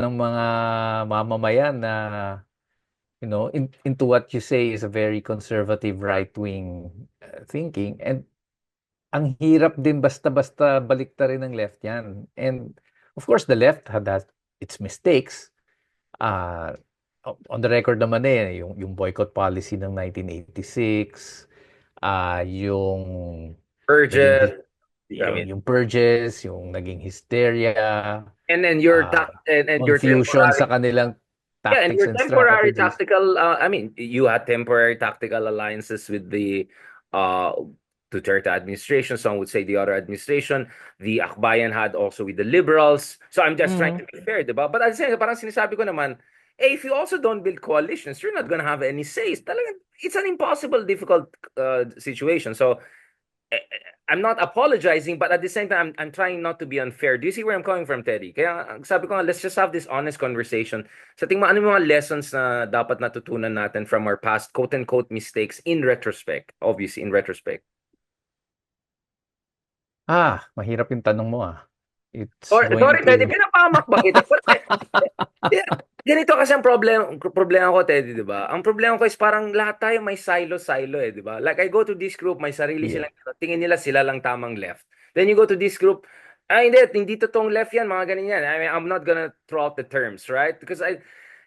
ng mga mamamayan na, into what you say is a very conservative right-wing thinking. And ang hirap din basta-basta baliktarin ng left yan. And of course, the left had its mistakes. Ah, on the record naman yung boycott policy ng 1986, yung naging Purges. I mean, yung purges, yung naging hysteria, and then your ah, tac and your confusion temporary sa kanilang yeah, and tactics your and temporary strategies. tactical I mean, you had temporary tactical alliances with the uh Duterte administration, some would say the other administration. The Akbayan had also with the liberals. So I'm just trying to Mhm. be fair, diba? But at the same time, parang sinasabi ko naman, if you also don't build coalitions, you're not gonna have any says. Talagang, it's an impossible, difficult situation. So I'm not apologizing, but at the same time, I'm trying not to be unfair. Do you see where I'm coming from, Teddy? Kaya sabi ko nga, let's just have this honest conversation. Sa tingin mo, ano yung mga lessons na dapat natutunan natin from our past quote-unquote mistakes in retrospect? Obviously, in retrospect. Mahirap yung tanong mo, It's Sorry, going sorry, Teddy, to pinapahamak ba kita? Yeah, ganito kasi ang problema ko, Teddy, di ba? Ang problema ko is parang lahat tayo may silo-silo di ba? Like, I go to this group, may sarili yeah. silang, tingin nila sila lang tamang left. Then you go to this group, hindi totoong left yan, mga ganyan yan. I mean, I'm not gonna throw out the terms, right?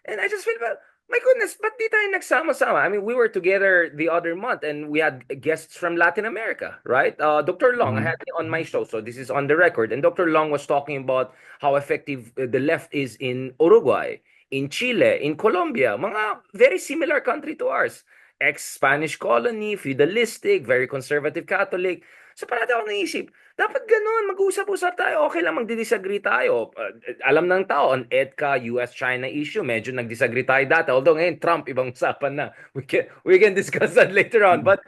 And I just feel, well, my goodness, ba't di tayo nagsama-sama? I mean, we were together the other month and we had guests from Latin America, right? Dr. Long, I Mhm. had him on my show, so this is on the record. And Dr. Long was talking about how effective the left is in Uruguay, in Chile, in Colombia, mga very similar country to ours. Ex-Spanish colony, feudalistic, very conservative Catholic. So parati ako naisip, dapat ganun, mag-usap-usap tayo. Okay lang magdi-disagree tayo. Alam ng tao, on EDCA, US-China issue, medyo nag-disagree tayo dati. Although ngayon, Trump, ibang usapan na. We can discuss that later on. But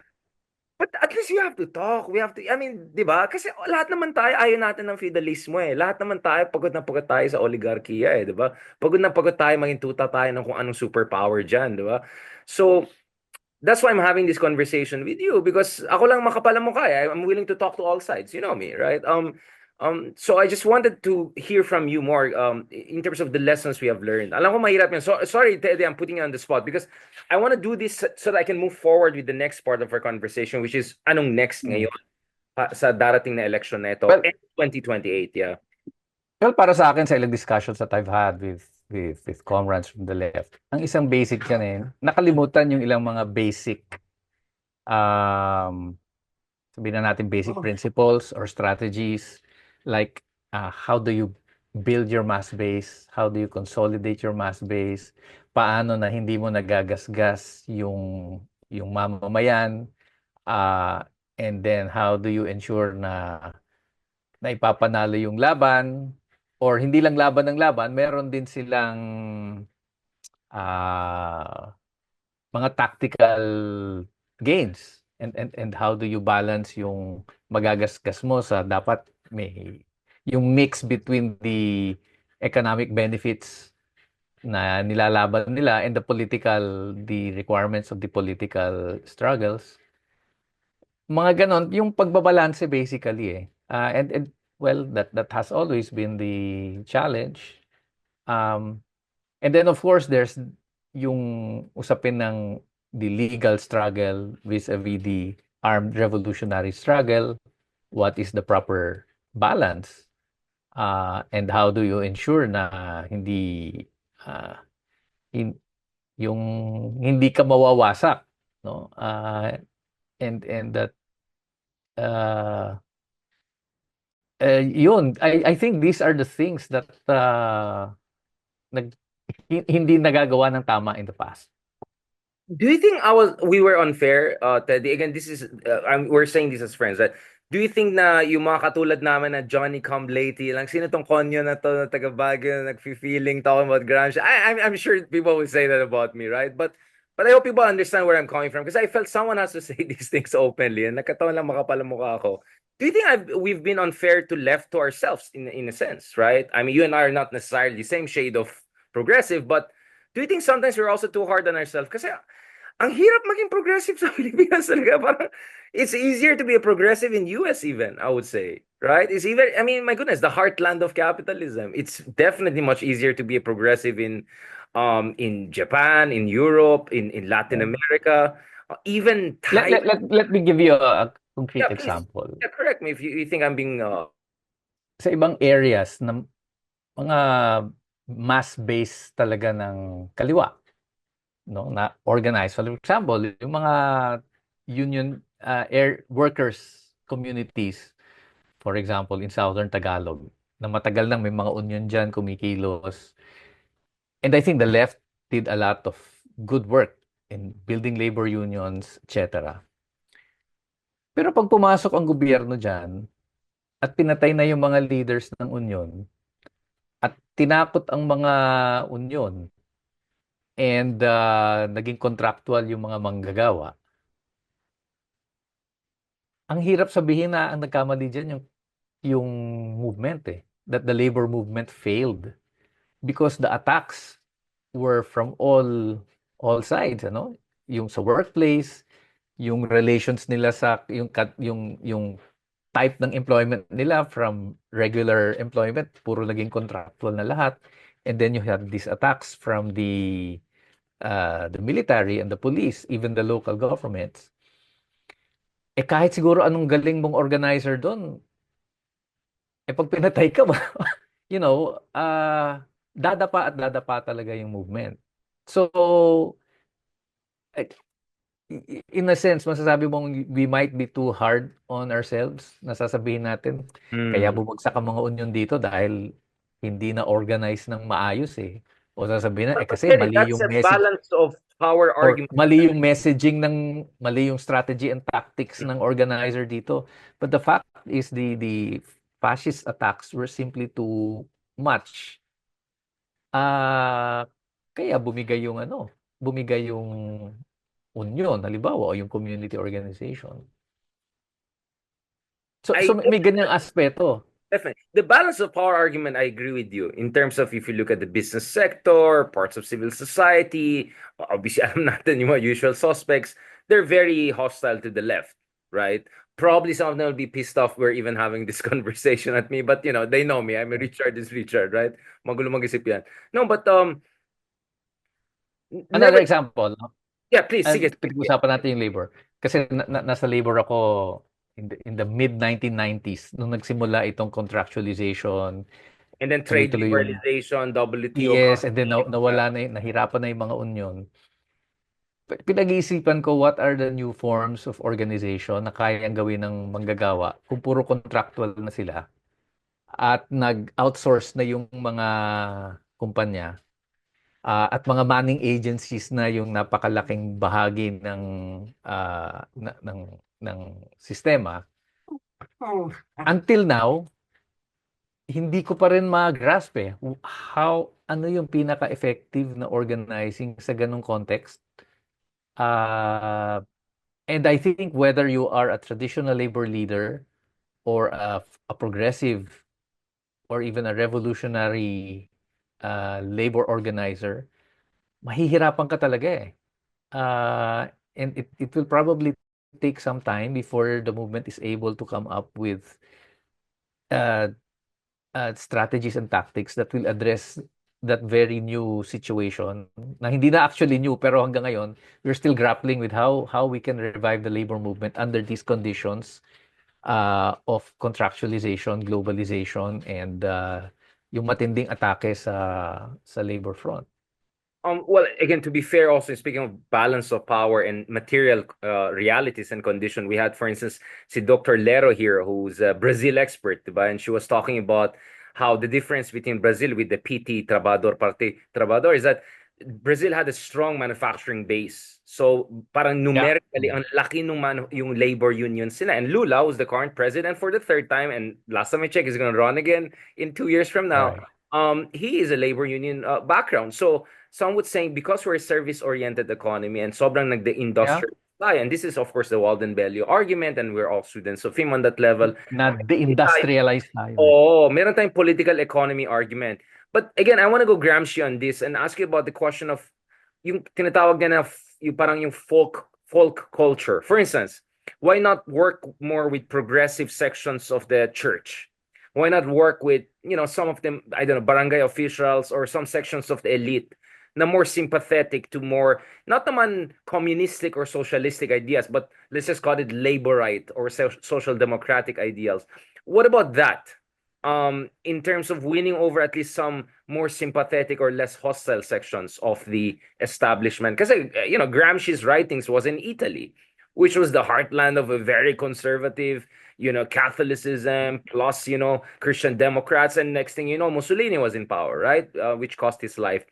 at least you have to talk. We have to, I mean, di ba? Kasi lahat naman tayo, ayaw natin ng feudalismo Lahat naman tayo, pagod na pagod tayo sa oligarkiya di ba? Pagod na pagod tayo, maging tuta tayo ng kung anong superpower dyan, di ba? So, that's why I'm having this conversation with you because ako lang makapal ang mukha I'm willing to talk to all sides. You know me, right? So I just wanted to hear from you more in terms of the lessons we have learned. Alam ko mahirap yan. So, sorry, Teddy, I'm putting you on the spot because I want to do this so that I can move forward with the next part of our conversation, which is anong next Mm. ngayon sa darating na election na ito, Well, 2028, yeah. para sa akin sa ilang discussions that I've had with comrades from the left, ang isang basic yan nakalimutan yung ilang mga basic um sabihin na natin basic principles or strategies like how do you build your mass base, how do you consolidate your mass base, paano na hindi mo nagagasgas yung mamamayan, uh, and then how do you ensure na ipapanalo yung laban or hindi lang laban ng laban, meron din silang ah, mga tactical gains and how do you balance yung magagasgas mo sa dapat may yung mix between the economic benefits na nilalaban nila and the requirements of the political struggles. Mga ganon, yung pagbabalanse basically and well, that has always been the challenge. Um, and then of course, there's yung usapin ng the legal struggle vis-a-vis the armed revolutionary struggle. What is the proper balance? And how do you ensure na hindi uh, hin- yung hindi ka mawawasak, no? And that uh, yun, I think these are the things that nag, hindi nagagawa ng tama in the past. Do you think we were unfair, Teddy? Again, this is we're saying this as friends. That do you think na yung mga katulad namin na Johnny come lately, lang sino tong konyo na to na taga Baguio na nagfi-feeling talking about Gramsci? I'm sure people will say that about me, right? But I hope people understand where I'm coming from because I felt someone has to say these things openly and nagkataon lang makapal ang mukha ako. Do you think we've been unfair to left to ourselves in a sense, right? I mean, you and I are not necessarily the same shade of progressive, but do you think sometimes we're also too hard on ourselves? Kasi ang hirap maging progressive sa Pilipinas talaga. Parang, it's easier to be a progressive in US even, I would say. Right? It's even, I mean, my goodness, the heartland of capitalism. It's definitely much easier to be a progressive in Japan, in Europe, in Latin Yeah. America, even Let, Thailand. let, let, let me give you a Yeah, concrete please. example. Yeah, correct me if you think I'm being Sa ibang areas ng mga mass-based talaga ng kaliwa, no, na organized. For example, yung mga union air workers communities, for example, in Southern Tagalog, na matagal nang may mga union dyan, kumikilos. And I think the left did a lot of good work in building labor unions, etc. Pero pag pumasok ang gobyerno dyan at pinatay na yung mga leaders ng union at tinakot ang mga union and naging contractual yung mga manggagawa, ang hirap sabihin na ang nagkamali dyan yung movement eh. That the labor movement failed because the attacks were from all sides, ano? Yung sa workplace, yung relations nila sa yung type ng employment nila from regular employment, puro naging contractual na lahat. And then you had these attacks from the military and the police, even the local governments. Eh kahit siguro anong galing mong organizer doon, eh pag pinatay ka ba, you know, dadapa at dadapa talaga yung movement. So, eh, in a sense, masasabi mong we might be too hard on ourselves. Nasasabihin natin, kaya mm, bumagsak ang mga union dito dahil hindi na organize ng maayos eh. O sasabihin na, eh but kasi then mali that's yung a message balance of power or argument. mali yung messaging mali yung strategy and tactics ng organizer dito. But the fact is the fascist attacks were simply too much. Ah, kaya bumigay yung union, halimbawa, o yung community organization. So I may ganyang aspeto. Definitely. The balance of power argument, I agree with you. In terms of if you look at the business sector, parts of civil society, obviously, alam natin yung mga usual suspects, they're very hostile to the left, right? Probably some of them will be pissed off we're even having this conversation at me, but they know me. I'm a Richard is Richard, right? Magulo mag-isip yan. No, but Another never, example, no? yeah, please, sige, sige. Pinag-usapan natin yung labor. Kasi nasa labor ako in the mid-1990s nung nagsimula itong contractualization, And then trade tuloy-tuloy yung liberalization, WTO yes, and then conflict. nawala nahirapan na yung mga union. Pinag-iisipan ko what are the new forms of organization na kayang gawin ng manggagawa kung puro contractual na sila at nag-outsource na yung mga kumpanya at mga manning agencies na yung napakalaking bahagi ng sistema. Until now, hindi ko pa rin ma-grasp eh. Ano yung pinaka-effective na organizing sa ganong context? Uh, and I think whether you are a traditional labor leader or a progressive or even a revolutionary labor organizer, mahihirapan ka talaga eh. And it will probably take some time before the movement is able to come up with uh, strategies and tactics that will address that very new situation na hindi na actually new pero hanggang ngayon we're still grappling with how we can revive the labor movement under these conditions of contractualization, globalization, and yung matinding atake sa labor front. Well, again, to be fair, also speaking of balance of power and material realities and condition, we had, for instance, si Dr. Lero here, who's a Brazil expert, diba? And she was talking about how the difference between Brazil with the PT Trabador Party Trabador is that Brazil had a strong manufacturing base. So parang Yeah. numerically, ang laki nung yung labor union sila. And Lula, who's the current president for the third time, and last time I checked, he's going to run again in 2 years from now. Right. He is a labor union background. So some would say because we're a service-oriented economy and sobrang Yeah. nagde-industrial and this is of course the Walden-Bello argument and we're all students of him on that level. Na de-industrialize tayo eh. Oh, meron tayong political economy argument. But again, I want to go Gramsci on this and ask you about the question of yung tinatawag niya na yung parang yung folk culture. For instance, why not work more with progressive sections of the church? Why not work with, some of them, I don't know, barangay officials or some sections of the elite na more sympathetic to more, not naman communistic or socialistic ideas, but let's just call it laborite or social democratic ideals. What about that? In terms of winning over at least some more sympathetic or less hostile sections of the establishment. Because, Gramsci's writings was in Italy, which was the heartland of a very conservative, Catholicism plus, Christian Democrats. And next thing you know, Mussolini was in power, right? Which cost his life.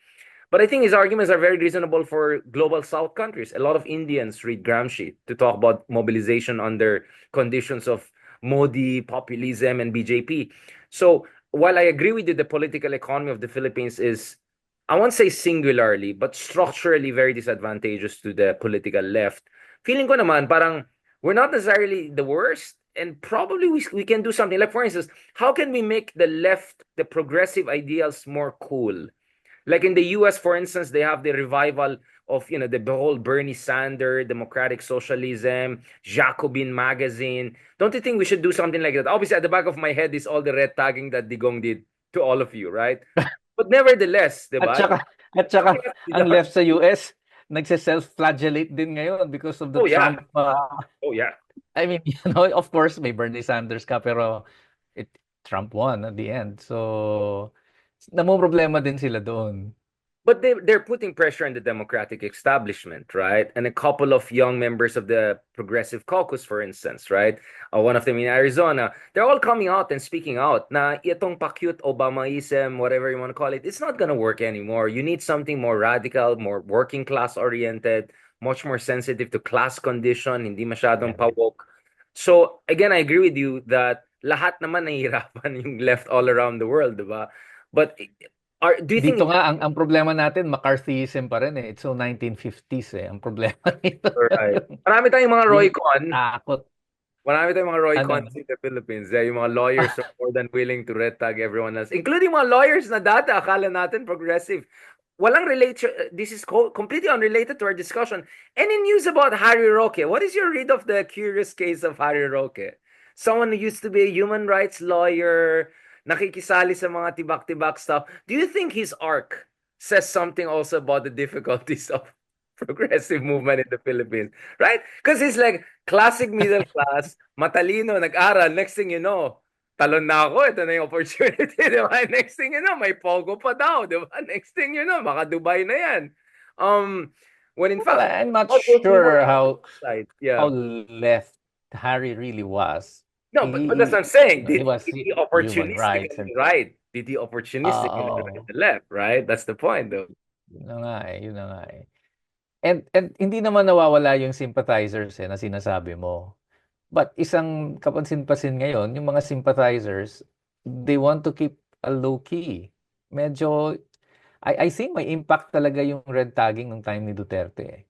But I think his arguments are very reasonable for global South countries. A lot of Indians read Gramsci to talk about mobilization under conditions of Modi, populism, and BJP. So while I agree with you, the political economy of the Philippines is, I won't say singularly, but structurally very disadvantageous to the political left. Feeling ko naman, parang we're not necessarily the worst, and probably we can do something. Like, for instance, how can we make the left, the progressive ideals more cool? Like in the US, for instance, they have the revival of, the whole Bernie Sanders, democratic socialism, Jacobin magazine. Don't you think we should do something like that? Obviously, at the back of my head is all the red tagging that Digong did to all of you, right? But nevertheless, At diba? saka, at saka ang left sa US, nagse-self-flagellate din ngayon because of the Oh yeah. Trump, Oh yeah. I mean, of course, may Bernie Sanders ka, pero it, Trump won at the end. So, namumroblema din sila doon. But they're putting pressure on the Democratic establishment, right? And a couple of young members of the Progressive Caucus, for instance, right? One of them in Arizona, they're all coming out and speaking out. Na itong pa-cute Obamaism, whatever you want to call it, it's not going to work anymore. You need something more radical, more working class oriented, much more sensitive to class condition, hindi masyadong Yeah. pa-woke. So again, I agree with you that lahat naman nahihirapan yung left all around the world, diba? But do you think Dito nga, ang problema natin, McCarthyism pa rin eh. It's so 1950s eh. Ang problema nito. right? yung, Marami tayong mga Roy yung Con. takot. Marami tayong mga Roy Cons Ano? in the Philippines. Yeah, yung mga lawyers are more than willing to red tag everyone else. Including mga lawyers na dati, akala natin progressive. Walang relate. This is completely unrelated to our discussion. Any news about Harry Roque? What is your read of the curious case of Harry Roque? Someone who used to be a human rights lawyer, nakikisali sa mga tibak-tibak stuff. Do you think his arc says something also about the difficulties of progressive movement in the Philippines? Right? Because he's like classic middle class, matalino, nag-aral. Next thing you know, talon na ako, ito na yung opportunity, di ba? Next thing you know, may pogo pa daw, di ba? Next thing you know, maka Dubai na yan. When in Well, fact, I'm not all those rumors sure aside, how yeah. left Harry really was. No, but that's what I'm saying. He was Did he human rights opportunistically and right? Did he opportunistically right oh, the left, right? That's the point, though. yun na nga eh, yun na nga eh. And hindi naman nawawala yung sympathizers eh, na sinasabi mo. But isang kapansin-pasin ngayon, yung mga sympathizers, they want to keep a low key. Medyo, I think may impact talaga yung red tagging nung time ni Duterte eh.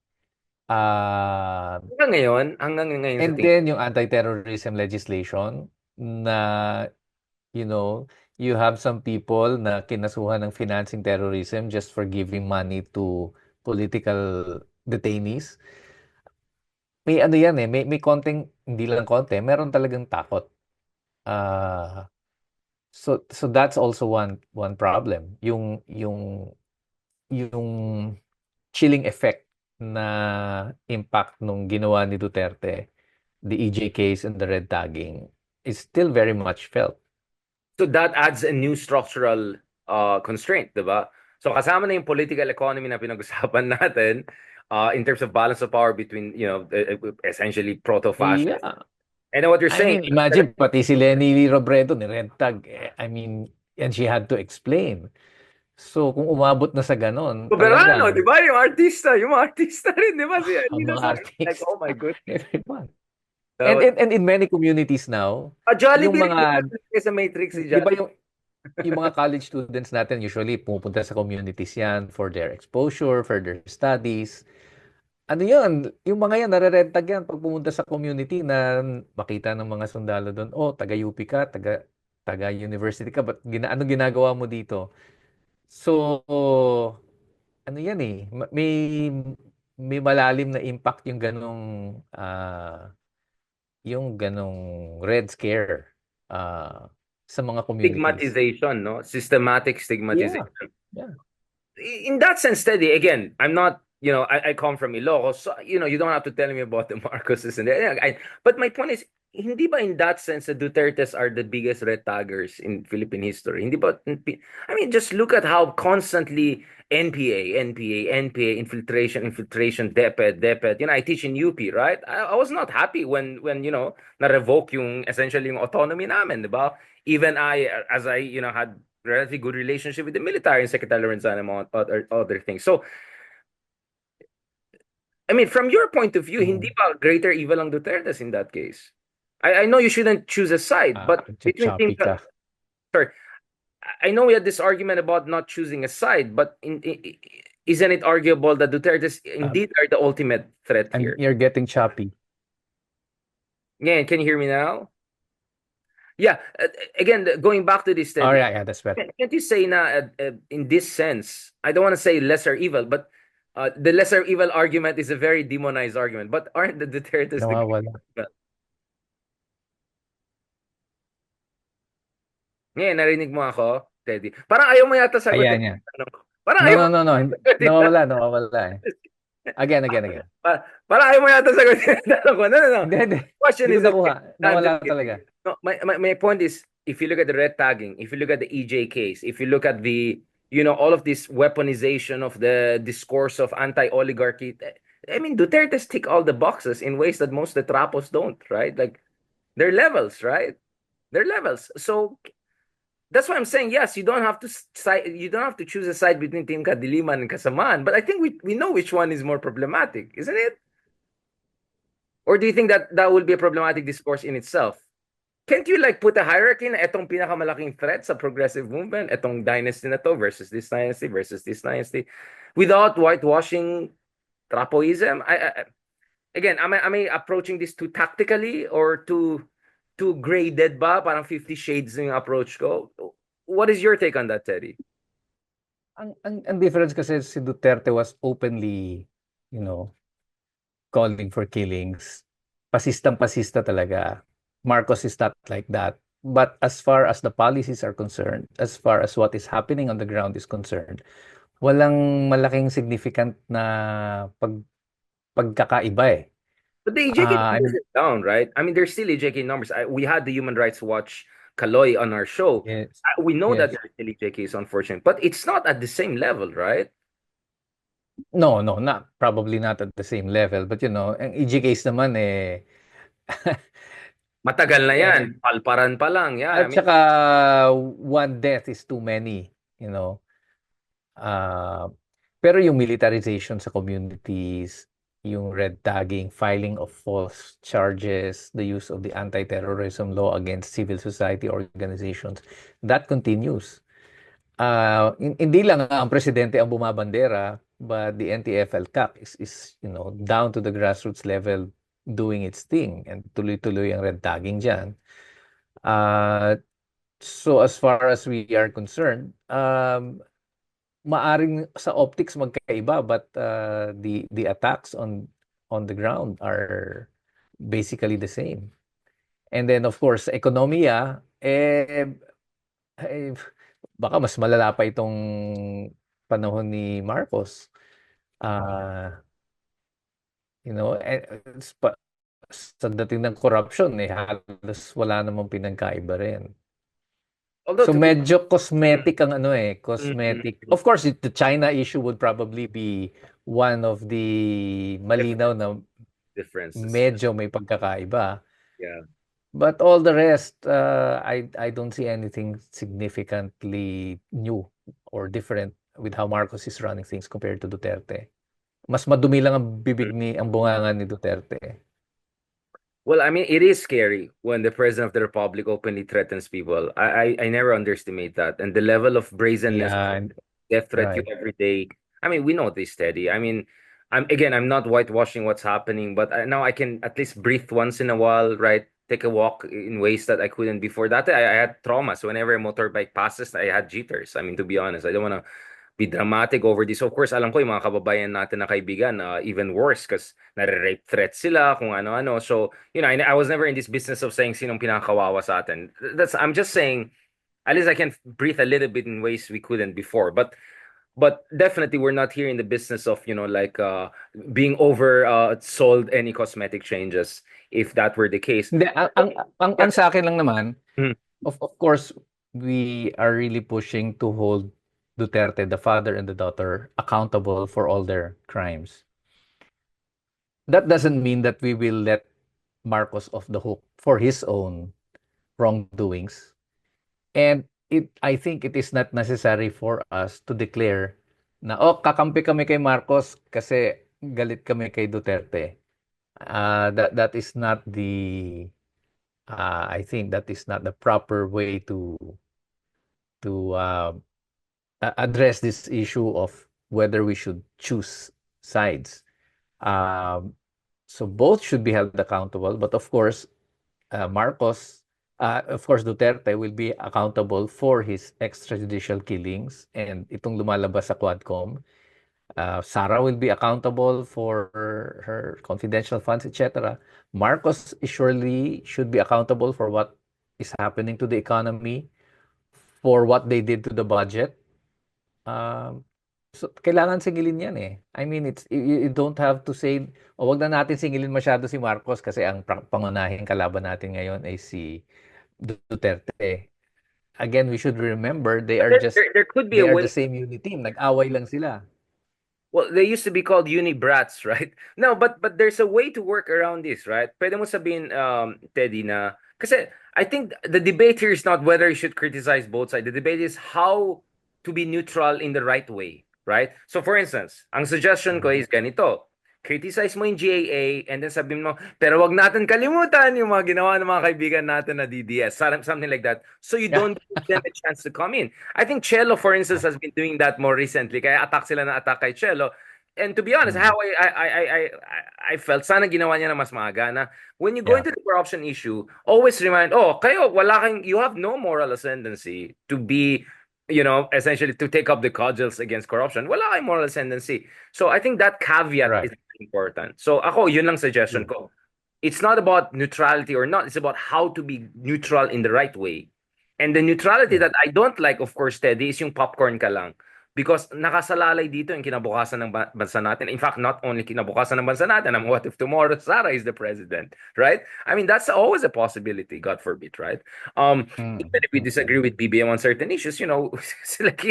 Ah, Hanggang ngayon sa and tingin. then yung anti-terrorism legislation na, you know, you have some people na kinasuhan ng financing terrorism just for giving money to political detainees. May ano yan eh, may konting, hindi lang konti, meron talagang takot. Ah, so that's also one problem. Yung chilling effect na impact nung ginawa ni Duterte, the EJ case and the red tagging is still very much felt. So that adds a new structural constraint, di ba? So kasama na yung political economy na pinag-usapan natin in terms of balance of power between, essentially proto-fascist. Yeah. And what you're I saying, mean, imagine pati si Leni Robredo ni red tag. I mean, and she had to explain. So kung umabot na sa ganon, Soberano, di talagang ba? Yung mga artista rin, di ba? Si Alina mga like, oh my artista, goodness. everyone. And, So, and, and in many communities now, yung Jollibee rin, di ba? mga, Sa Matrix si di ba Jollibee. yung mga college students natin usually pumupunta sa communities yan for their exposure, for their studies. Ano yun? Yung mga yan, nare-rentag yan pag pumunta sa community na makita ng mga sundalo doon, oh, taga-UP ka, taga-university ka, but ano ginagawa mo dito? So, ano yan eh, may may malalim na impact yung ganong red scare sa mga communities. Stigmatization, no? Systematic Yeah. stigmatization. Yeah. In that sense, Teddy, again, I'm not, I come from Ilocos, so, you don't have to tell me about the Marcoses and but my point is, hindi ba in that sense, the Dutertes are the biggest red taggers in Philippine history? Hindi ba, I mean, just look at how constantly NPA, infiltration, DepEd. I teach in UP, right? I was not happy when na-revoke yung, essentially yung autonomy namin, di ba? Even as I, had relatively good relationship with the military and Secretary Lorenzana and other things. So, I mean, from your point of view, hindi Mm. ba greater evil ang Dutertes in that case? I know you shouldn't choose a side, but between Choppy ka. sorry, I know we had this argument about not choosing a side, but isn't it arguable that Dutertes Uh, indeed are the ultimate threat and here? you're getting choppy. Yeah, can you hear me now? Yeah, again, going back to this Oh, study, yeah, that's better. can't you say na in this sense, I don't want to say lesser evil, but the lesser evil argument is a very demonized argument. But aren't the Dutertes the great Nawawala. evil? Ngayon, narinig mo ako, Teddy. Parang ayaw mo yata Ayan sagutin yan. yung tanong ko. Parang No, ayaw mo no, no, no. sagutin na. Nawawala eh. Again. Parang ayaw mo yata sagutin yung tanong ko. No. Hindi, hindi. Question Hindi ko is nakuha. okay. No, I'm just Nawala kidding. talaga. No, my point is, if you look at the red tagging, if you look at the EJ case, if you look at the, all of this weaponization of the discourse of anti-oligarchy, I mean, Duterte's tick all the boxes in ways that most of the Trapos don't, right? Like, they're levels, right? They're levels. So that's why I'm saying, yes, you don't have to choose a side between Team Kadiliman and Kasamaan, but I think we know which one is more problematic, isn't it? Or do you think that that will be a problematic discourse in itself? Can't you like put a hierarchy na etong pinakamalaking threat sa progressive movement, etong dynasty na to versus this dynasty, without whitewashing trapoism? Again, am I approaching this too tactically or too graded ba? Parang 50 shades yung approach ko. What is your take on that, Teddy? Ang difference kasi si Duterte was openly, you know, calling for killings. Pasistang-pasista talaga. Marcos is not like that. But as far as the policies are concerned, as far as what is happening on the ground is concerned, walang malaking significant na pagkakaiba eh. But the EJK Ah, numbers is down, right? I mean, there's still EJK numbers. We had the Human Rights Watch Kaloy on our show. yes, We know that yes. there's still EJKs, unfortunately, but it's not at the same level, right? No, no, not probably not at the same level. But ang EG case naman Matagal na yan. eh, Palparan pa lang. Yeah, I at mean, saka one death is too many, you know. Ah, pero yung militarization sa communities, yung red tagging, filing of false charges, the use of the anti-terrorism law against civil society organizations, that continues. Hindi lang ang presidente ang bumabandera, but the NTF-ELCAC is down to the grassroots level doing its thing and tuloy-tuloy ang red tagging diyan. Uh, so as far as we are concerned, maaring sa optics magkaiba but the attacks on the ground are basically the same. And then of course, ekonomiya eh, baka mas malala pa itong panahon ni Marcos. Ah, it's sa dating ng corruption halos wala namang pinagkaiba rin. although So to be medyo mm, cosmetic ang mm, cosmetic. Of course, the China issue would probably be one of the malinaw different na differences. medyo may pagkakaiba. Yeah. But all the rest, I don't see anything significantly new or different with how Marcos is running things compared to Duterte. Mas madumi lang ang bibig ang bunganga ni Duterte. Well, I mean, it is scary when the president of the republic openly threatens people. I never underestimate that, and the level of brazenness, Yeah, death threat you right. every day. I mean, we know this, Steady. I mean, I'm not whitewashing what's happening, but now I can at least breathe once in a while, right? Take a walk in ways that I couldn't before. That I had traumas. Whenever a motorbike passes, I had jitters. I mean, to be honest, I don't want to be dramatic over this. Of course, alam ko yung mga kababayan natin na kaibigan, even worse because nare-rape threats sila, kung ano-ano. So, I was never in this business of saying sinong pinakawawa sa atin. I'm just saying, at least I can breathe a little bit in ways we couldn't before. But definitely we're not here in the business of like being over sold any cosmetic changes if that were the case. Hindi, ang sa akin lang naman, Mm. of course, we are really pushing to hold Duterte, the father and the daughter, accountable for all their crimes. That doesn't mean that we will let Marcos off the hook for his own wrongdoings. And I think it is not necessary for us to declare na, oh, kakampi kami kay Marcos kasi galit kami kay Duterte. That is not I think that is not the proper way to address this issue of whether we should choose sides. Um, so both should be held accountable, but of course, Duterte will be accountable for his extrajudicial killings and itong lumalabas sa Quadcom. Sara will be accountable for her confidential funds, etc. Marcos surely should be accountable for what is happening to the economy, for what they did to the budget. Um, so kailangan singilin 'yan eh. I mean, you don't have to say, o wag na natin singilin masyado si Marcos kasi ang pangunahing kalaban natin ngayon ay si Duterte. Again, we should remember But then there could be they a are way. the same unit team. Nag-away lang sila. Well, they used to be called uni-brats, right? No, but there's a way to work around this, right? Pwede mo sabihin, Teddy, na kasi I think the debate here is not whether you should criticize both sides. The debate is how to be neutral in the right way, right? So for instance, ang suggestion ko is ganito. Criticize mo yung GAA and then sabihin mo, pero wag natin kalimutan yung mga ginawa ng mga kaibigan natin na DDS, something like that. So you Yeah. don't give them a chance to come in. I think Chelo, for instance, has been doing that more recently. Kaya attack sila na attack kay Chelo. And to be honest, how Mm. I felt, sana ginawa niya na mas maaga na when you go Yeah. into the corruption issue, always remind, kayo, you have no moral ascendancy to be, essentially to take up the cudgels against corruption. Wala kayong moral ascendancy. So I think that caveat Right. is important. So ako, yun lang suggestion True. ko. It's not about neutrality or not. It's about how to be neutral in the right way. And the neutrality Yeah. that I don't like, of course, Teddy, is yung popcorn ka lang. Because nakasalalay dito yung kinabukasan ng bansa natin. In fact, not only kinabukasan ng bansa natin, what if tomorrow Sara is the president, right? I mean, that's always a possibility, God forbid, right? Mm. Even if we Mm. disagree with BBM on certain issues, like,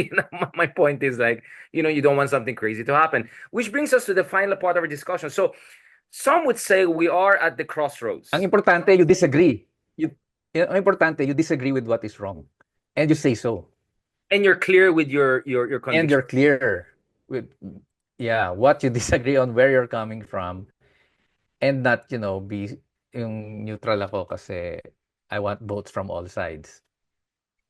my point is like, you don't want something crazy to happen. Which brings us to the final part of our discussion. So, some would say we are at the Ang crossroads. importante, you disagree. Ang importante, you disagree with what is wrong. And you say so. And you're clear with your And conviction. you're clear with, yeah, what you disagree on, where you're coming from, and not, be yung neutral ako kasi I want votes from all sides.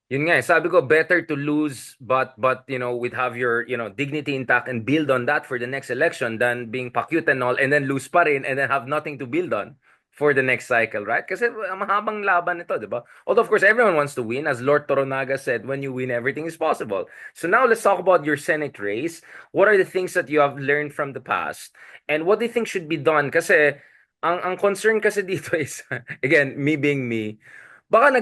Yun nga, sabi ko better to lose but with have your dignity intact and build on that for the next election than being pakyut and all and then lose pa rin and then have nothing to build on for the next cycle, right? Kasi mahabang laban ito, di ba? Although of course everyone wants to win, as Lord Toronaga said, when you win everything is possible. So now let's talk about your Senate race. What are the things that you have learned from the past and what do you think should be done? Kasi ang concern kasi dito is again, me being me, baka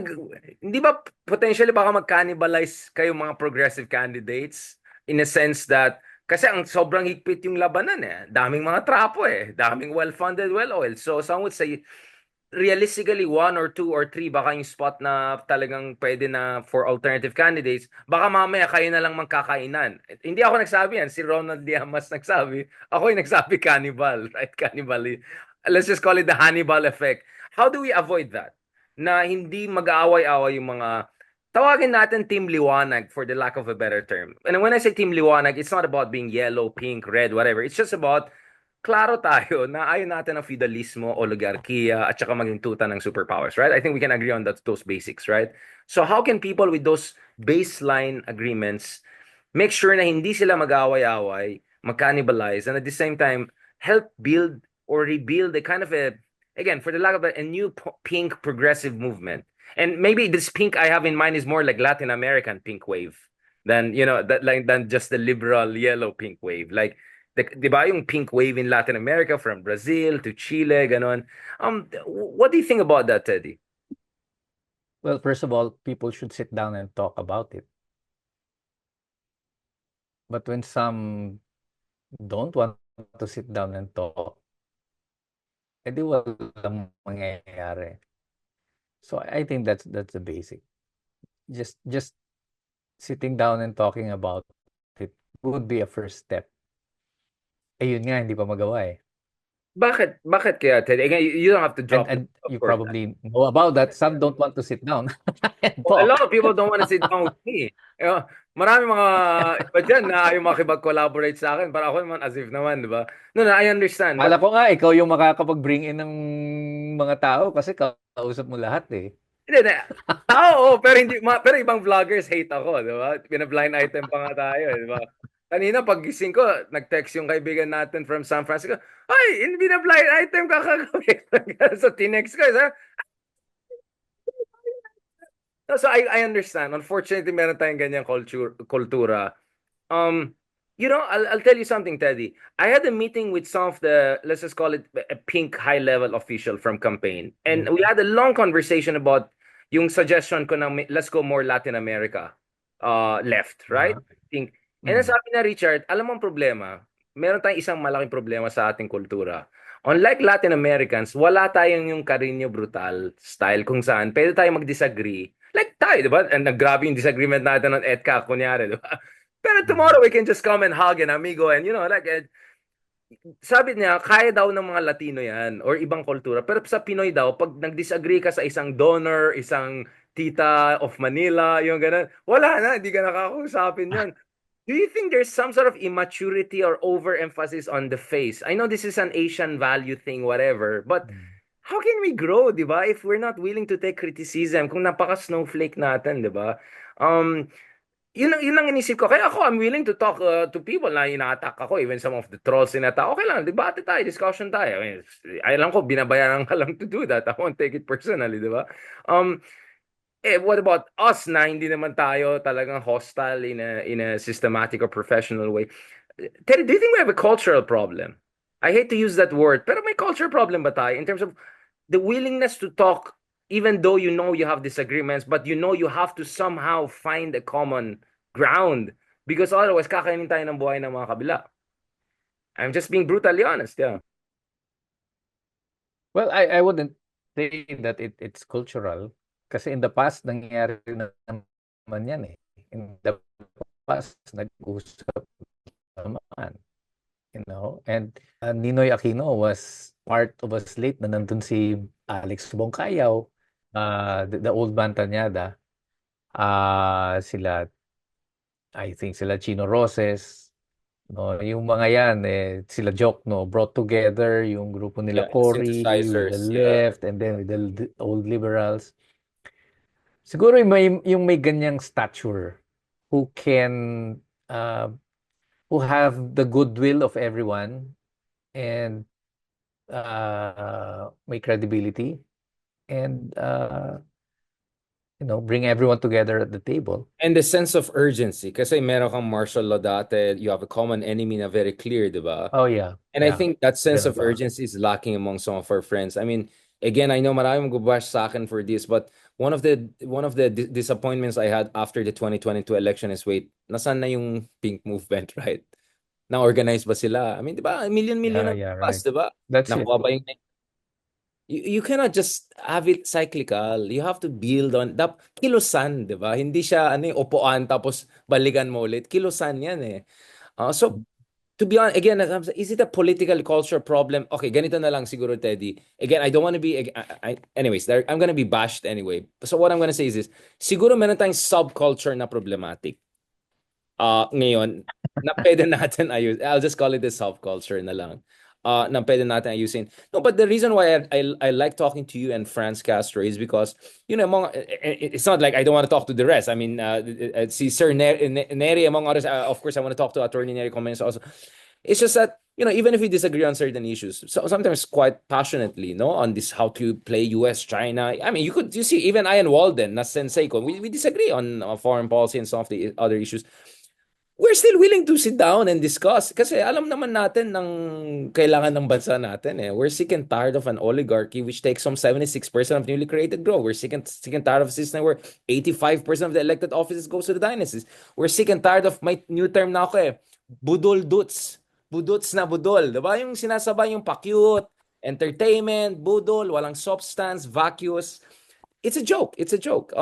hindi ba potentially baka mag-cannibalize kayo mga progressive candidates in a sense that kasi ang sobrang higpit yung labanan eh. Daming mga trapo eh. Daming well-funded, well-oiled. So some would say realistically one or two or three baka yung spot na talagang pwede na for alternative candidates, baka mamaya kayo na lang magkakainan. Hindi ako nagsabi yan, si Ronald Diamas nagsabi. Ako yung nagsabi cannibal, right? Cannibal. Let's just call it the Hannibal effect. How do we avoid that? Na hindi mag-aaway-away yung mga tawagin natin team liwanag for the lack of a better term. And when I say team liwanag, it's not about being yellow, pink, red, whatever. It's just about klaro tayo na ayaw natin ng feudalismo, oligarkiya, at saka maging tuta ng superpowers, right? I think we can agree on those basics, right? So how can people with those baseline agreements make sure na hindi sila mag-away-away, mag-cannibalize, and at the same time, help build or rebuild a kind of again, for the lack of a new pink progressive movement? And maybe this pink I have in mind is more like Latin American pink wave. than than just the liberal yellow pink wave. Like di ba yung pink wave in Latin America from Brazil to Chile, ganon. What do you think about that, Teddy? Well, first of all, people should sit down and talk about it. But when some don't want to sit down and talk, edi walang mangyayari. So I think that's the basic. Just sitting down and talking about it would be a first step. Eh yun nga, hindi pa magawa eh. Bakit kaya, Teddy? Again, you don't have to And drop the, and of you course. probably know about that. Some don't want to sit down and A lot talk. of people don't want to sit down with me. Marami mga iba dyan na ayaw makipag-collaborate sa akin. Para ako naman, as if naman, di ba? No, no, I understand. Akala ko nga ikaw yung makakapag-bring in ng mga tao kasi kausap mo lahat eh. Hindi, hindi. Oo, pero hindi pero ibang vloggers hate ako, di ba? Pina-blind item pa nga tayo, di ba? Kanina paggising ko, nag-text yung kaibigan natin from San Francisco. Ay, hindi na blind item ka kagabi. So tinext ko, sa no, so I understand. Unfortunately, meron tayong ganyang kultura. Um, I'll tell you something, Teddy. I had a meeting with some of the, let's just call it a pink high-level official from campaign. And Mm. we had a long conversation about yung suggestion ko na let's go more Latin America left, right? Ah. Think. And then Mm. sabi na Richard, alam mo ang problema? Meron tayong isang malaking problema sa ating kultura. Unlike Latin Americans, wala tayong yung Carino Brutal style kung saan pwede tayong mag-disagree. Like tayo, di ba? And naggrabe yung disagreement natin on EDCA, kunyari, di ba? Pero Mm. tomorrow we can just come and hug an amigo and like sabi niya kaya daw ng mga Latino yan or ibang kultura. Pero sa Pinoy daw pag nag-disagree ka sa isang donor, isang tita of Manila, yung ganun, wala na, hindi ka nakakausapin yan. Do you think there's some sort of immaturity or overemphasis on the face? I know this is an Asian value thing, whatever, but Mm. how can we grow, di ba? If we're not willing to take criticism, kung napaka-snowflake natin, di ba? Yun ang inisip ko. Kaya ako, I'm willing to talk to people na ina-attack ako. Even some of the trolls ina-attack. Okay lang, debate tayo, discussion tayo. I mean, alam ko, binabayaran ka lang to do that. I won't take it personally, di ba? Um, what about us na hindi naman tayo talagang hostile in a systematic or professional way? Terry, do you think we have a cultural problem? I hate to use that word, pero may cultural problem ba tayo in terms of the willingness to talk even though you know you have disagreements, but you know you have to somehow find a common ground because otherwise kakainin tayo ng buhay ng mga kabila. I'm just being brutally honest, yeah. Well, I wouldn't say that it's cultural kasi in the past nangyayari naman yan eh. In the past nag-usap naman, and Ninoy Aquino was part of a slate na nandun si Alex Bongcayaw, the old Bantanyada, sila, I think sila Chino Roses, no, yung mga yan sila Joke, no, brought together yung grupo nila Yeah, Cory with the synthesizers, yeah. left and then with the old liberals. Siguro yung may ganyang stature who can uh, who have the goodwill of everyone and may credibility and bring everyone together at the table. And the sense of urgency. Kasi meron kang martial law dati, you have a common enemy na very clear, di ba? Oh yeah. And I Yeah. think that sense Ganun of ba? urgency is lacking among some of our friends. I mean, again, I know maraming magbabash sa akin for this, but one of the disappointments I had after the 2022 election is, wait, nasaan na yung pink movement, right? Na-organize ba sila? I mean, di ba? Million-million ang Yeah, pass, right. di ba? That's it. Nakuha ba yung you cannot just have it cyclical. You have to build on kilosan, 'di ba? Hindi siya upuan tapos balikan mo ulit. Kilosan 'yan eh. So to be honest, again, is it a political culture problem? Okay, ganito na lang siguro, Teddy. Again, I don't want to be anyways, I'm gonna be bashed anyway. So what I'm gonna say is this. Siguro meron tayong subculture na problematic. Ngayon, na pwede natin ayusin. I'll just call it the subculture na lang. Na pwede natin ayusin. No, but the reason why I like talking to you and Franz Castro is because, it's not like I don't want to talk to the rest. I mean, see Sir Neri, among others, of course, I want to talk to Attorney Neri Comenes also. It's just that even if we disagree on certain issues, so sometimes quite passionately, no, on this how to play US, China. I mean, you see, even I and Walden, na sensei ko, we disagree on foreign policy and some of the other issues. We're still willing to sit down and discuss kasi alam naman natin ng kailangan ng bansa natin eh. We're sick and tired of an oligarchy which takes some 76% of newly created growth. We're sick and tired of a system where 85% of the elected offices goes to the dynasties. We're sick and tired of my new term na ako eh, budol duts. Budots na budol. Diba? Yung sinasabay yung pa-cute, entertainment, budol, walang substance, vacuous. It's a joke. It's a joke.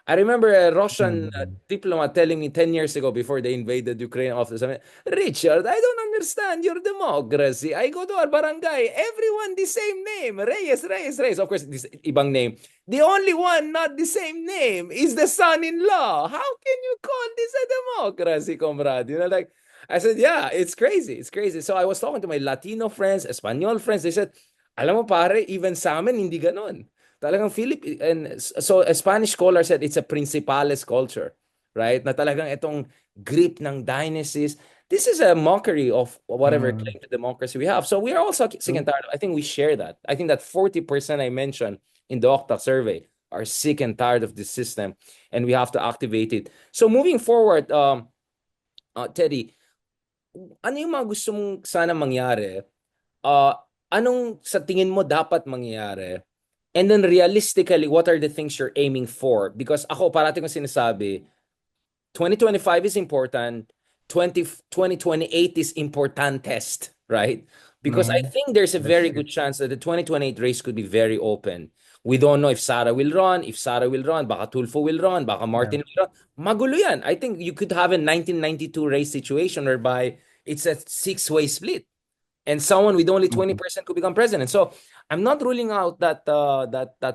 I remember a Russian Mm. diplomat telling me 10 years ago before they invaded Ukraine after something, Richard, I don't understand your democracy. I go to our barangay, everyone the same name, Reyes, Reyes, Reyes. Of course, this ibang name. The only one not the same name is the son-in-law. How can you call this a democracy, comrade? Like, I said, yeah, it's crazy. It's crazy. So I was talking to my Latino friends, Espanol friends. They said, alam mo pare, even sa amin, hindi ganon. Talagang and so a Spanish scholar said it's a principales culture, right? Na talagang itong grip ng dynasties. This is a mockery of whatever Mm. claim to democracy we have. So we are also sick and True. tired. I think we share that. I think that 40% I mentioned in the Octa survey are sick and tired of this system, and we have to activate it. So moving forward, Teddy, ano yung mga gusto mong sana mangyari? Uh, Anong sa tingin mo dapat mangyari? And then realistically, what are the things you're aiming for? Because ako, parati kong sinasabi, 2025 is important. 2028 is important test, right? Because I Mhm. think there's a That's very true. good chance that the 2028 race could be very open. We don't know if Sara will run. If Sara will run, baka Tulfo will run, baka Yeah. Martin will run. Magulo yan. I think you could have a 1992 race situation whereby it's a six-way split and someone with only Mhm. 20% could become president. So I'm not ruling out that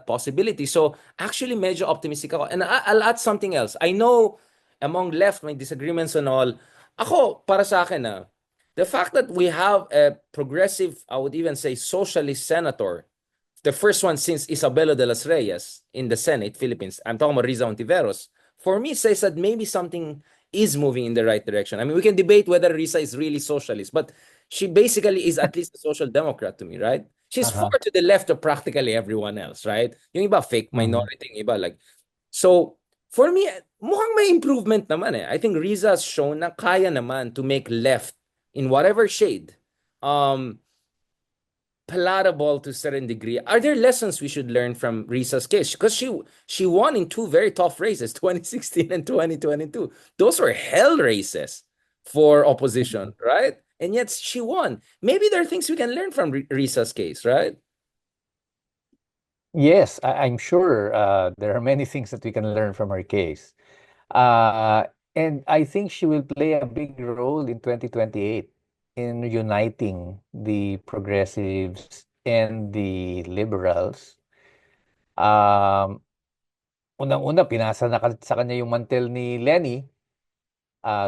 possibility. So actually medyo optimistic ako. And I'll add something else. I know among left may disagreements and all. Ako, para sa akin the fact that we have a progressive, I would even say socialist senator, the first one since Isabelo de los Reyes in the Senate, Philippines. I'm talking about Risa Hontiveros. For me, says that maybe something is moving in the right direction. I mean, we can debate whether Risa is really socialist, but she basically is at least a social democrat to me, right? She's far Uh-huh. to the left of practically everyone else, right? Yung iba fake Mhm. minority, yung iba like so for me mukhang may improvement naman eh. I think Riza has shown na kaya naman to make left in whatever shade um palatable to a certain degree. Are there lessons we should learn from Risa's case? Because she won in two very tough races, 2016 and 2022. Those were hell races for opposition, Mhm. right? And yet she won. Maybe there are things we can learn from Risa's case, right? Yes, I'm sure there are many things that we can learn from her case. And I think she will play a big role in 2028 in uniting the progressives and the liberals. Um, Unang-una, pinasa na sa kanya yung mantel ni Lenny.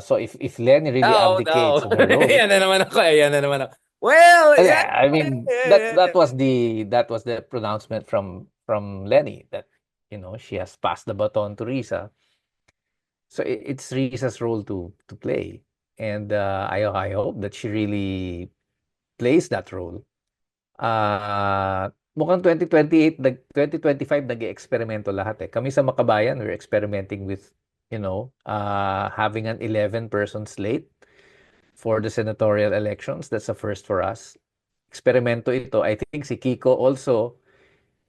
So if Lenny really Oh, no. abdicates on her role, Yan na naman ako. Yan na naman ako. Well, yeah, I mean that yeah, that yeah. was the pronouncement from Lenny that she has passed the baton to Risa. So it's Risa's role to play, and I hope that she really plays that role. Mukhang 2028, 2025 nag-eeksperimento lahat eh. Kami sa Makabayan, we're experimenting with, having an 11-person slate for the senatorial elections. That's a first for us. Eksperimento ito. I think si Kiko also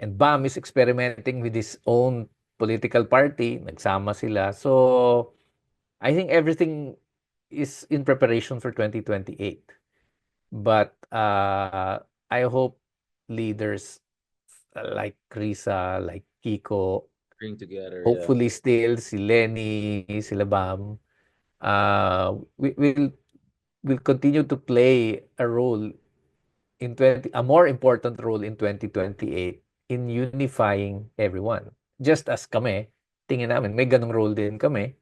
and Bam is experimenting with his own political party. Nagsama sila. So, I think everything is in preparation for 2028. But I hope leaders like Risa, like Kiko, Bring together, yeah. hopefully still si Lenny, sila Bam, will continue to play a role a more important role in 2028 in unifying everyone. Just as kami, tingin namin, may ganong role din kami.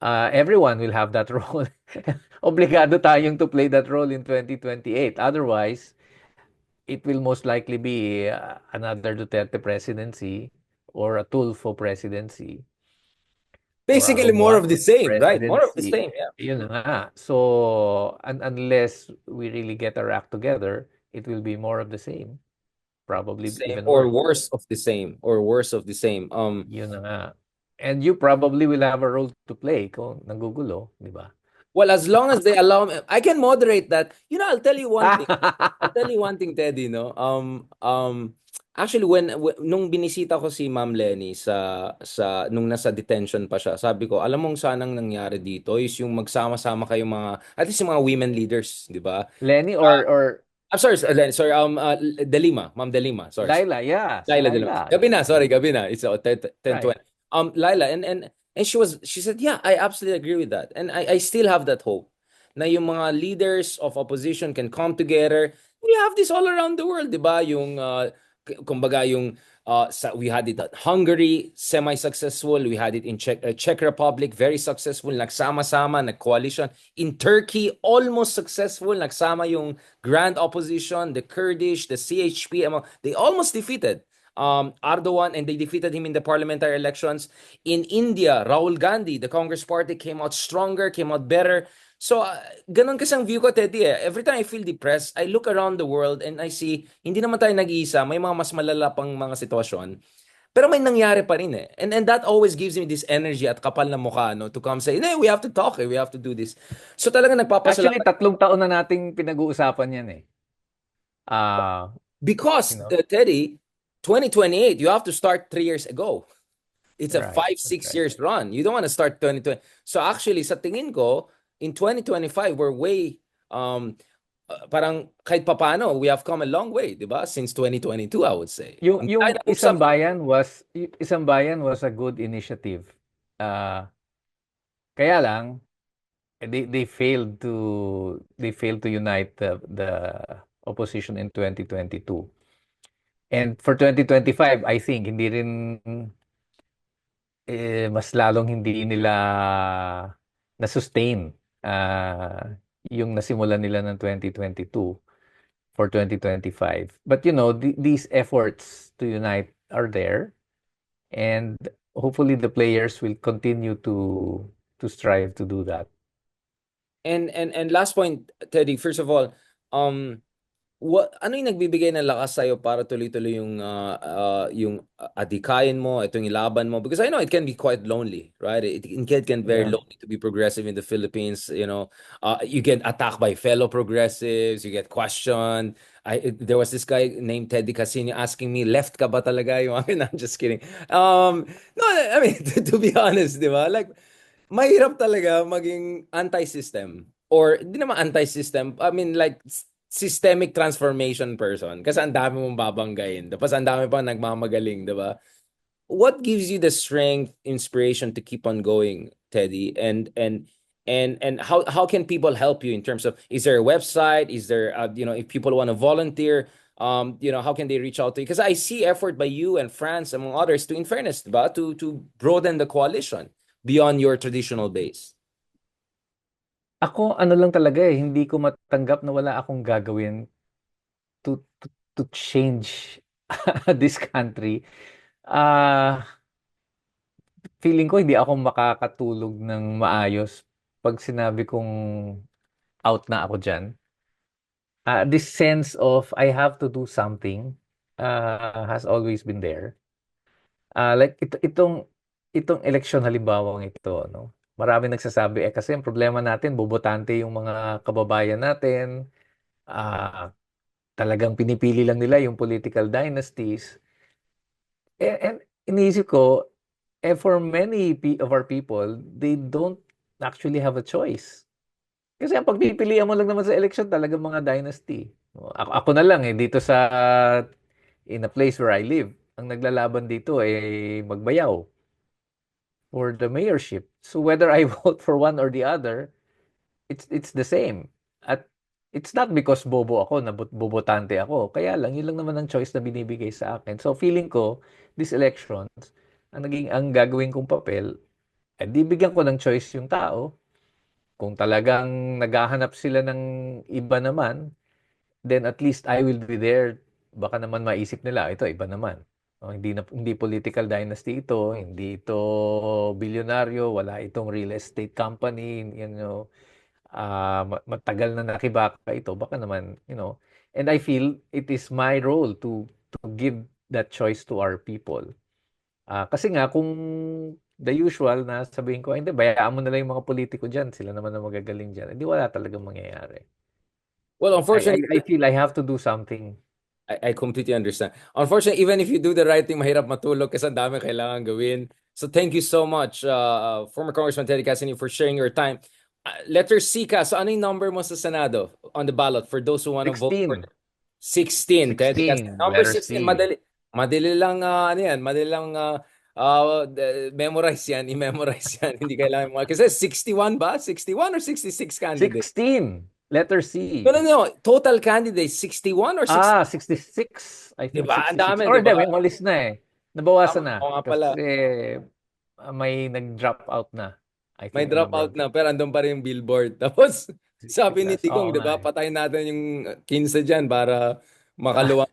Everyone will have that role. Obligado tayong to play that role in 2028. Otherwise, it will most likely be another Duterte presidency or a Tulfo presidency. or Basically more Arugua of the for same, right? More of the presidency. same, yeah. Yun na nga. So, unless we really get our act together, it will be more of the same. Probably Same even or worse. worse of the same or worse of the same. Yun na nga. And you probably will have a role to play kung nagugulo, di ba? Well, as long as they allow me, I can moderate that. You know, I'll tell you one thing. I'll tell you one thing, Teddy, no? Actually, nung binisita ko si Ma'am Lenny nung nasa detention pa siya, sabi ko, alam mong sanang nangyari dito is yung magsama-sama kayo mga, at least yung mga women leaders, di ba? Lenny or I'm sorry, Lenny, sorry, Delima, Ma'am Delima, sorry. Laila? Yeah, si Laila Delima. Laila. Gabi Yeah. na, sorry, gabi na. It's 10, Right. 20. Laila, and she said, yeah, I absolutely agree with that. And I still have that hope na yung mga leaders of opposition can come together. We have this all around the world, di ba? Yung, kumbaga, we had it at Hungary, semi-successful. We had it in Czech Republic, very successful. Nagsama-sama, nag-coalition. In Turkey, almost successful. Nagsama yung grand opposition, the Kurdish, the CHP. They almost defeated Erdogan, and they defeated him in the parliamentary elections. In India, Rahul Gandhi, the Congress party came out stronger, came out better. So, ganun kasi ang view ko, Teddy. Every time I feel depressed, I look around the world and I see, hindi naman tayo nag-iisa, may mga mas malala pang mga sitwasyon. Pero may nangyari pa rin eh. And that always gives me this energy at kapal na mukha, no, to come say, hey, we have to talk, we have to do this. So talaga Actually, nagpapasalamat. 3 taon na nating pinag-uusapan yan eh. Ah, you Because, know, Teddy, 2028, you have to start 3 years ago. It's a right, five, that's six right. years run. You don't want to start 2020. So actually, sa tingin ko, in 2025, we're way, parang kahit papano, we have come a long way, di ba? Since 2022, I would say. Hindi tayo Yung nag-usap. Isang Bayan was a good initiative. Ah, kaya lang they failed to unite the opposition in 2022. And for 2025, I think hindi rin mas lalong hindi nila na-sustain yung nasimulan nila ng 2022 for 2025. But these efforts to unite are there, and hopefully the players will continue to strive to do that. And last point, Teddy, first of all, um, ano yung nagbibigay ng lakas sa'yo para tuloy-tuloy yung adikain mo, itong ilaban mo? Because I know it can be quite lonely, right? It can very Yeah. lonely to be progressive in the Philippines. You get attacked by fellow progressives, you get questioned. There was this guy named Teddy Casino asking me, left ka ba talaga? I mean, I'm just kidding. No, I mean, to be honest, di ba? Like, mahirap talaga maging anti-system. Or, di naman anti-system, I mean, like, systemic transformation person. Kasi ang dami mong babanggain. Tapos ang dami pa nagmamagaling, di ba? What gives you the strength, inspiration to keep on going, Teddy? And how can people help you in terms of, is there a website? Is there, if people want to volunteer, how can they reach out to you? Because I see effort by you and France, among others, in fairness, diba? To broaden the coalition beyond your traditional base. Ako, ano lang talaga hindi ko matanggap na wala akong gagawin to change this country. Ah, feeling ko hindi ako makakatulog ng maayos pag sinabi kong out na ako diyan. This sense of I have to do something has always been there. Like itong eleksyon halimbawang ito, no? Marami nagsasabi kasi ang problema natin bobotante yung mga kababayan natin. Ah, talagang pinipili lang nila yung political dynasties. And iniisip ko, for many of our people, they don't actually have a choice. Kasi ang pagpipilian mo lang naman sa election talagang mga dynasty. Ako na lang dito in a place where I live, ang naglalaban dito magbayaw for the mayorship. So whether I vote for one or the other, it's the same. At it's not because bobo ako na bobotante ako. Kaya lang, yun lang naman ang choice na binibigay sa akin. So feeling ko, these elections, ang gagawin kong papel, di bigyan ko ng choice yung tao. Kung talagang naghahanap sila ng iba naman, then at least I will be there. Baka naman maisip nila, ito, iba naman. Oh, hindi political dynasty ito, hindi ito bilyonaryo, wala itong real estate company, matagal na nakibaka ito, baka naman, and I feel it is my role to give that choice to our people. Kasi nga, kung the usual na sabihin ko, "Ay, hindi, bayaan mo na lang yung mga politiko dyan, sila naman ang magagaling dyan," hindi wala talagang mangyayari. Well, unfortunately, I feel I have to do something. I completely understand. Unfortunately, even if you do the right thing, mahirap matulog kasi ang dami kailangan gawin. So thank you so much, former Congressman Teddy Casino, for sharing your time. Letter C ka, so ano yung number mo sa Senado on the ballot for those who want to vote for 16. 16, Teddy Casino. 16, Number letter 16, C. madali. Madali lang, ano yan, madali lang memorize yan, i-memorize yan. Hindi kailangan mo. Kasi 61 ba? 61 or 66 candidate? 16, letter No, C. no, no. Total candidates, 61 or 60? 66. I Di think ba? Ang 66. dami, Or di hindi, ba? may umalis na eh. Nabawasan na. Oo nga pala. Kasi may nag-drop out na. I May think dropout number na, pero andun pa rin yung billboard. Tapos, sabi ni 66. Tigong, Oo di nga ba, eh. patayin natin yung 15 dyan para makaluwang.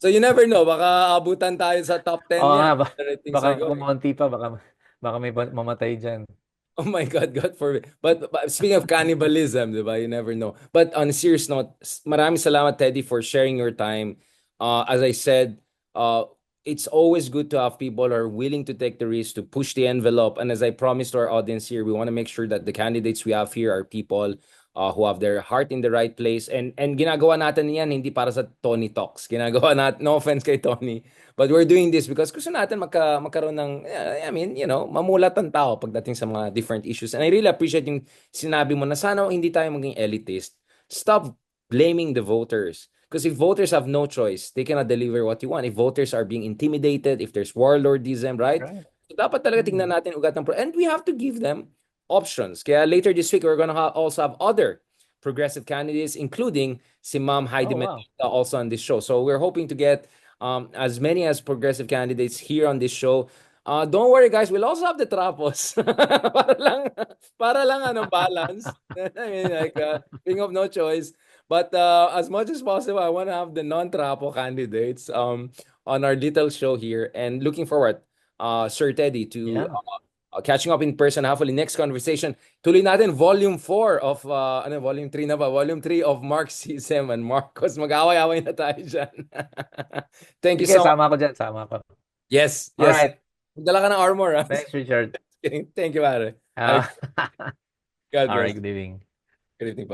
So, you never know. Baka abutan tayo sa top 10 Oo yan. nga, Things baka are going. kumonti pa, baka may mamatay dyan. Oh my God, God forbid. But speaking of cannibalism, di ba? You never know. But on a serious note, maraming salamat, Teddy, for sharing your time. As I said, uh, it's always good to have people who are willing to take the risk to push the envelope. And as I promised to our audience here, we want to make sure that the candidates we have here are people who have their heart in the right place. And ginagawa natin yan hindi para sa Tony Talks. Ginagawa natin, no offense kay Tony, but we're doing this because gusto natin magkaroon ng, I mean, mamulat ang tao pagdating sa mga different issues. And I really appreciate yung sinabi mo na sana hindi tayo maging elitist. Stop blaming the voters. Because if voters have no choice, they cannot deliver what you want. If voters are being intimidated, if there's warlordism, right? Right. So dapat talaga tingnan Hmm. natin ugat ng and we have to give them options. Kaya later this week, we're gonna also have other progressive candidates, including si Ma'am Heidi Oh, wow. Mendoza also on this show. So we're hoping to get as many as progressive candidates here on this show. Don't worry, guys. We'll also have the trapos para lang balance. I mean, like, being of no choice. But as much as possible, I want to have the non-trapo candidates on our little show here. And looking forward, Sir Teddy, to Yeah. catching up in person. Hopefully, next conversation. Tuloy natin volume 4 of, volume 3 na ba? Volume 3 of Marxism and Marcos. Mag-away-away na tayo dyan. Thank you Sige, so much. sama ko dyan, sama ko. Yes, All yes. right. Dala ka ng armor, ha? Thanks, Richard. Thank you, pare. Uh, God all right, bless. good evening. Good evening.